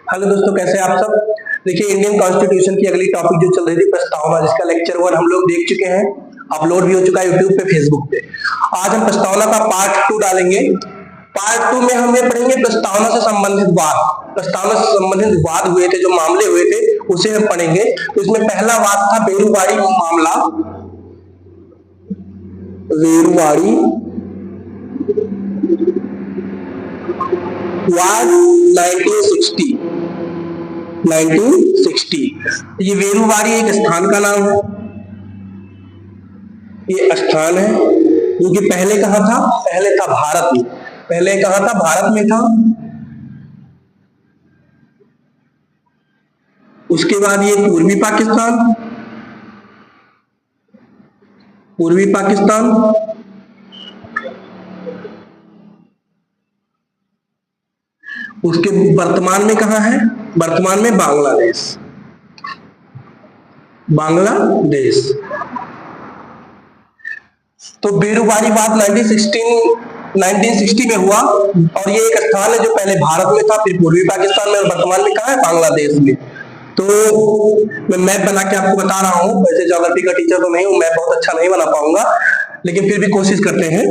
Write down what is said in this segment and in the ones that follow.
Hello दोस्तों, कैसे हैं आप सब। देखिए, इंडियन कॉन्स्टिट्यूशन की अगली टॉपिक जो चल रही थी प्रस्तावना, जिसका लेक्चर 1 हम लोग देख चुके हैं, अपलोड भी हो चुका है यूट्यूब पे, फेसबुक पे। आज हम प्रस्तावना का पार्ट 2 डालेंगे। पार्ट 2 में हम ये पढ़ेंगे प्रस्तावना से संबंधित वाद। प्रस्तावना से संबंधित वाद हुए थे, जो मामले हुए थे, उसे हम पढ़ेंगे। तो इसमें पहला वाद था बेरुवाड़ी मामला। बेरुवाड़ी वाद 1960। ये वेरुवाड़ी एक स्थान का नाम है। ये स्थान है जो कि पहले कहां था? पहले था भारत में। पहले कहां था? भारत में था। उसके बाद ये पूर्वी पाकिस्तान, पूर्वी पाकिस्तान, उसके वर्तमान में कहां है? वर्तमान में बांग्लादेश। बांग्लादेश। तो बेरुवाड़ी वाद 1960 में हुआ, और ये एक स्थान है जो पहले भारत में था, फिर पूर्वी पाकिस्तान में, और वर्तमान में कहां है? बांग्लादेश में। तो मैं मैप बना के आपको बता रहा हूं। वैसे ज्योग्राफी का टीचर तो नहीं हूं, मैप बहुत अच्छा नहीं बना पाऊंगा, लेकिन फिर भी कोशिश करते हैं।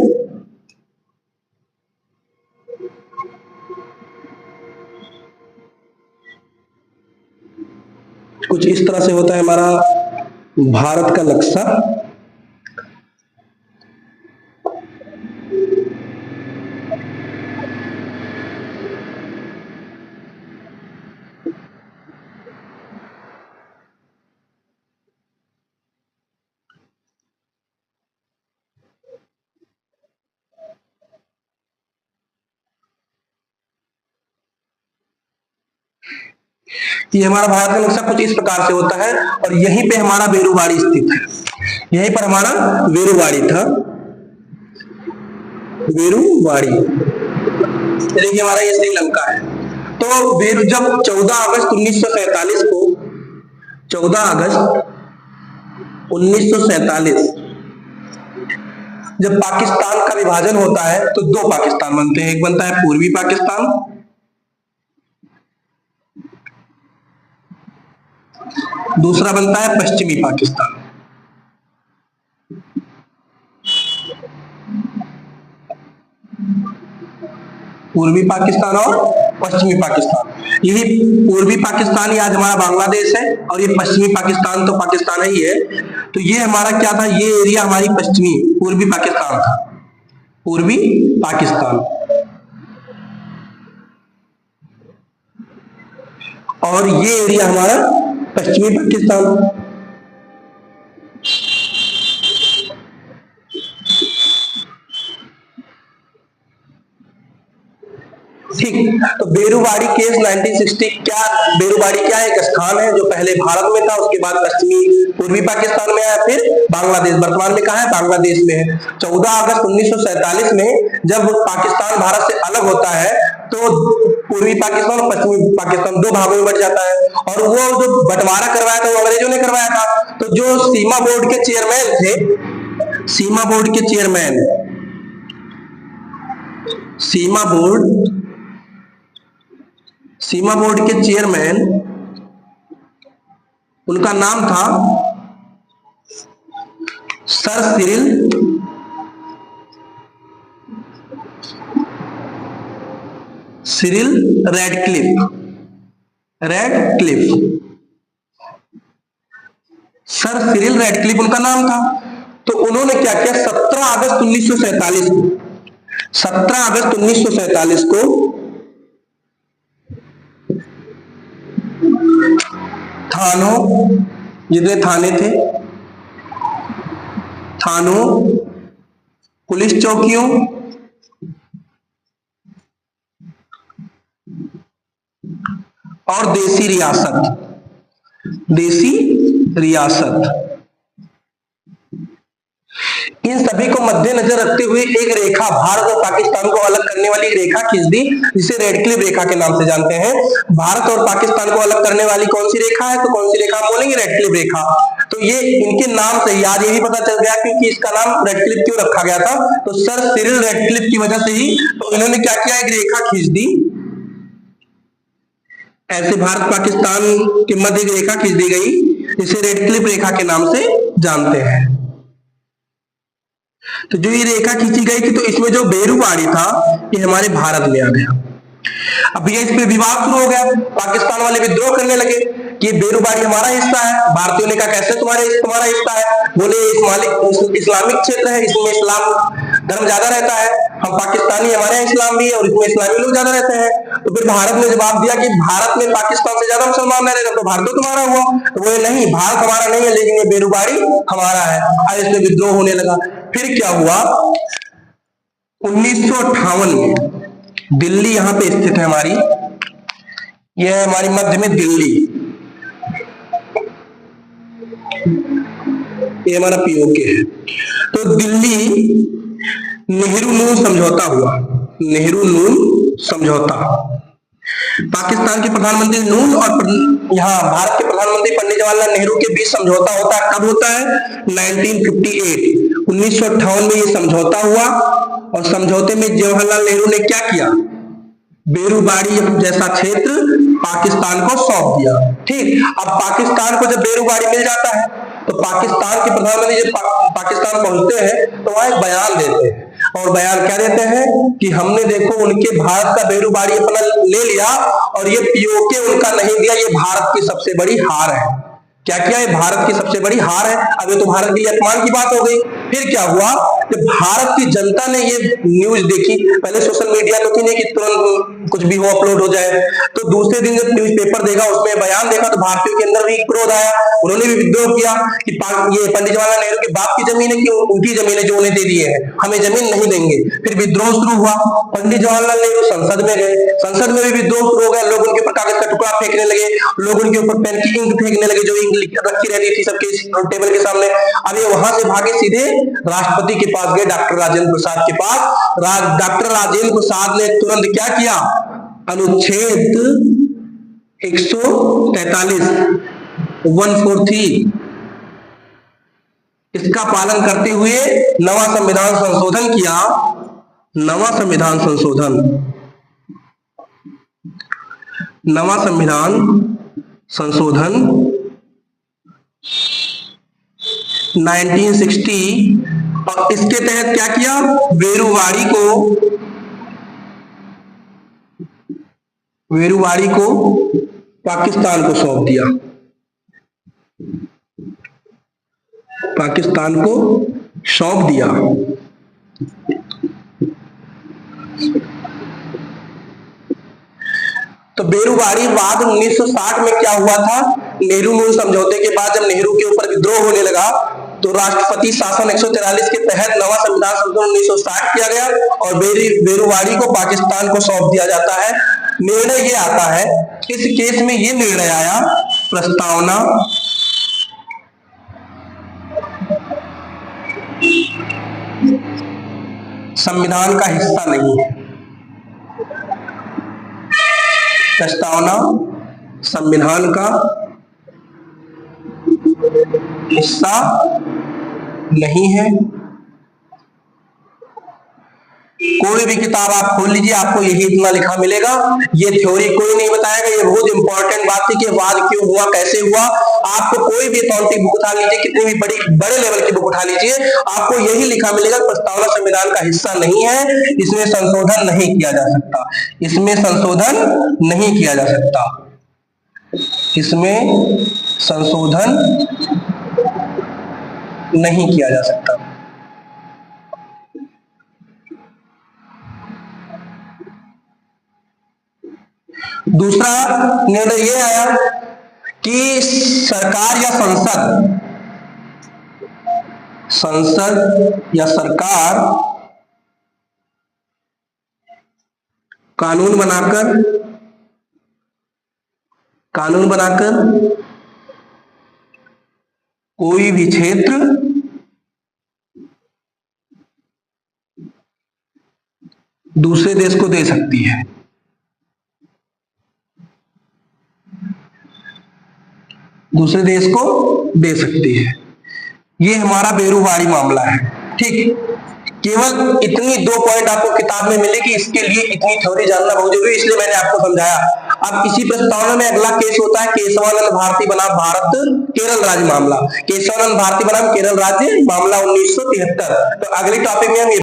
कुछ इस तरह से होता है हमारा भारत का नक्शा। ये हमारा भारत का नक्शा कुछ इस प्रकार से होता है, और यहीं पे हमारा बेरुवाड़ी स्थित है। यहीं पर हमारा बेरुवाड़ी था। बेरुवाड़ी, देखिए हमारा ये श्रीलंका है। तो जब 14 अगस्त 1947 को, 14 अगस्त 1947 जब पाकिस्तान का विभाजन होता है, तो दो पाकिस्तान बनते हैं। एक बनता है पूर्वी पाकिस्तान, दूसरा बनता है पश्चिमी पाकिस्तान। पूर्वी पाकिस्तान और पश्चिमी पाकिस्तान। यही पूर्वी पाकिस्तान ही आज हमारा बांग्लादेश है, और ये पश्चिमी पाकिस्तान तो पाकिस्तान ही है। तो ये हमारा क्या था? ये एरिया हमारी पश्चिमी पूर्वी पाकिस्तान था। पूर्वी पाकिस्तान, और ये एरिया हमारा पश्चिमी पाकिस्तान। ठीक। तो बेरुवाड़ी केस 1960 क्या? बेरुवाड़ी क्या है? एक स्थान है जो पहले भारत में था, उसके बाद पश्चिमी पूर्वी पाकिस्तान में आया, फिर बांग्लादेश। वर्तमान में कहां है? बांग्लादेश में है। 14 अगस्त 1947 में जब पाकिस्तान भारत से अलग होता है, तो पूर्वी पाकिस्तान और पश्चिमी पाकिस्तान दो भागों में बट जाता है। और वो जो बंटवारा करवाया था, वो अंग्रेजों ने करवाया था। तो जो सीमा बोर्ड के चेयरमैन थे, सीमा बोर्ड के चेयरमैन, सीमा बोर्ड के चेयरमैन, उनका नाम था sir Cyril Radcliffe. Sir Cyril Radcliffe उनका नाम था। तो उन्होंने क्या किया? 17 अगस्त 1947 को, 17 अगस्त 1947 को थानों, जितने थाने थे, थानों, पुलिस चौकियों और देसी रियासत, इन सभी को मद्देनजर रखते हुए एक रेखा, भारत और पाकिस्तान को अलग करने वाली रेखा खींच दी, जिसे रेडक्लिफ रेखा के नाम से जानते हैं। भारत और पाकिस्तान को अलग करने वाली कौन सी रेखा है? तो कौन सी रेखा बोलेंगे? रेडक्लिफ रेखा। तो ये इनके नाम से याद यही पता चल गया क्योंकि इसका नाम रेडक्लिफ क्यों रखा गया था। तो सर सिरिल रेडक्लिफ की वजह से ही तो इन्होंने क्या किया? एक रेखा खींच दी, ऐसे भारत पाकिस्तान के मध्य एक रेखा खींच दी गई जिसे रेड क्लिफ रेखा के नाम से जानते हैं। तो जो ये रेखा खींची गई थी तो इसमें जो बेरुवाड़ी था ये हमारे भारत में आ गया। अब भैया इस पे विवाद शुरू हो गया, पाकिस्तान वाले विद्रोह करने लगे कि बेरुबाड़ी हमारा हिस्सा है। भारतीयों ने कहा कैसे तुम्हारा हिस्सा है? बोले इस्लामिक क्षेत्र है, इसमें इस्लाम धर्म ज्यादा रहता है, हम पाकिस्तानी, हमारे यहाँ इस्लाम भी है और इसमें इस्लामी लोग ज्यादा रहते हैं। तो फिर भारत ने जवाब दिया कि भारत में पाकिस्तान से ज्यादा मुसलमान रह रहे हैं, तो भारत तो तुम्हारा हुआ। तो बोले नहीं, भारत हमारा नहीं है, लेकिन ये बेरुबाड़ी हमारा है। आज इसमें विद्रोह होने लगा। फिर क्या हुआ, 1958 में दिल्ली यहां पे स्थित है हमारी, यह है हमारी मध्य में दिल्ली, ये हमारा पीओके है। तो दिल्ली नेहरू नून समझौता हुआ, नेहरू नून समझौता। पाकिस्तान के प्रधानमंत्री नून और यहाँ भारत के प्रधानमंत्री पंडित जवाहरलाल नेहरू के बीच समझौता होता है। कब होता है? 1958 में ये समझौता हुआ और समझौते में जवाहरलाल नेहरू ने क्या किया? बेरुबाड़ी जैसा क्षेत्र पाकिस्तान को सौंप दिया। ठीक, अब पाकिस्तान को जब बेरुबाड़ी मिल जाता है तो पाकिस्तान के प्रधानमंत्री जब पाकिस्तान पहुंचते हैं तो वहां एक बयान देते हैं, और बयान क्या देते हैं कि हमने देखो उनके भारत का बेरुबाड़ी अपना ले लिया और ये पीओके उनका नहीं दिया, ये भारत की सबसे बड़ी हार है। क्या किया? ये भारत की सबसे बड़ी हार है। अब ये तो भारत के लिए अपमान की बात हो गई। फिर क्या हुआ कि भारत की जनता ने ये न्यूज देखी, पहले सोशल मीडिया तो थी नहीं कि तुरंत कुछ भी हो अपलोड हो जाए, तो दूसरे दिन जब न्यूज़पेपर देखा, उसमें बयान देखा, तो भारतीयों के अंदर भी क्रोध आया, उन्होंने भी विद्रोह किया कि ये पंडित जवाहरलाल नेहरू के बाप की जमीन है कि उनकी जमीन है जो उन्हें दे दी है, हमें जमीन नहीं देंगे। फिर विद्रोह शुरू हुआ, पंडित जवाहरलाल नेहरू संसद में गए, संसद में भी विद्रोह शुरू हो गया, लोग उनके ऊपर कागज का टुकड़ा फेंकने लगे, लोग उनके ऊपर पेन की इंक फेंकने लगे जो इंक रखी रहती थी सबके टेबल के सामने। अब ये वहां से भागे सीधे राष्ट्रपति के पास गए, डॉक्टर राजेंद्र प्रसाद के पास। डॉक्टर राजेंद्र प्रसाद ने तुरंत क्या किया? अनुच्छेद 143 143 इसका पालन करते हुए नवा संविधान संशोधन किया। नवा संविधान संशोधन 1960, और इसके तहत क्या किया? बेरुबाड़ी को पाकिस्तान को सौंप दिया, पाकिस्तान को सौंप दिया। तो बेरुबाड़ी बाद 1960 में क्या हुआ था? नेहरू नून समझौते के बाद जब नेहरू के ऊपर विद्रोह होने लगा तो राष्ट्रपति शासन 143 के तहत नवा संविधान संशोधन 1960 किया गया और बेरुबाड़ी को पाकिस्तान को सौंप दिया जाता है। निर्णय ये आता है, इस केस में ये निर्णय आया, प्रस्तावना संविधान का हिस्सा नहीं है, प्रस्तावना संविधान का हिस्सा नहीं है। कोई भी किताब आप खोल लीजिए, आपको यही इतना लिखा मिलेगा। ये थ्योरी कोई नहीं बताएगा, ये बहुत इंपॉर्टेंट बात थी कि वाद क्यों हुआ, कैसे हुआ। आपको कोई भी अथॉरिटी बुक उठा लीजिए, कितनी भी बड़े लेवल की बुक उठा लीजिए, आपको यही लिखा मिलेगा, प्रस्तावना संविधान का हिस्सा नहीं है, इसमें संशोधन नहीं किया जा सकता, इसमें संशोधन नहीं किया जा सकता, इसमें संशोधन नहीं किया जा सकता। दूसरा निर्णय यह आया कि सरकार या सरकार कानून बनाकर कोई भी क्षेत्र दूसरे देश को दे सकती है। दूसरे देश को दे सकती है। ये हमारा बेरुबाड़ी मामला है। ठीक, केवल इतनी 2 पॉइंट आपको किताब में मिले कि इसके लिए इतनी थ्योरी जानना बहुत जरूरी, इसलिए मैंने आपको समझाया। अब इसी प्रस्तावना में अगला केस होता है केशवानंद भारती बनाम भारत केरल राज्य मामला। केशवानंद भारती बनाम केरल राज्य मामला 1973। तो अगले टॉपिक में हम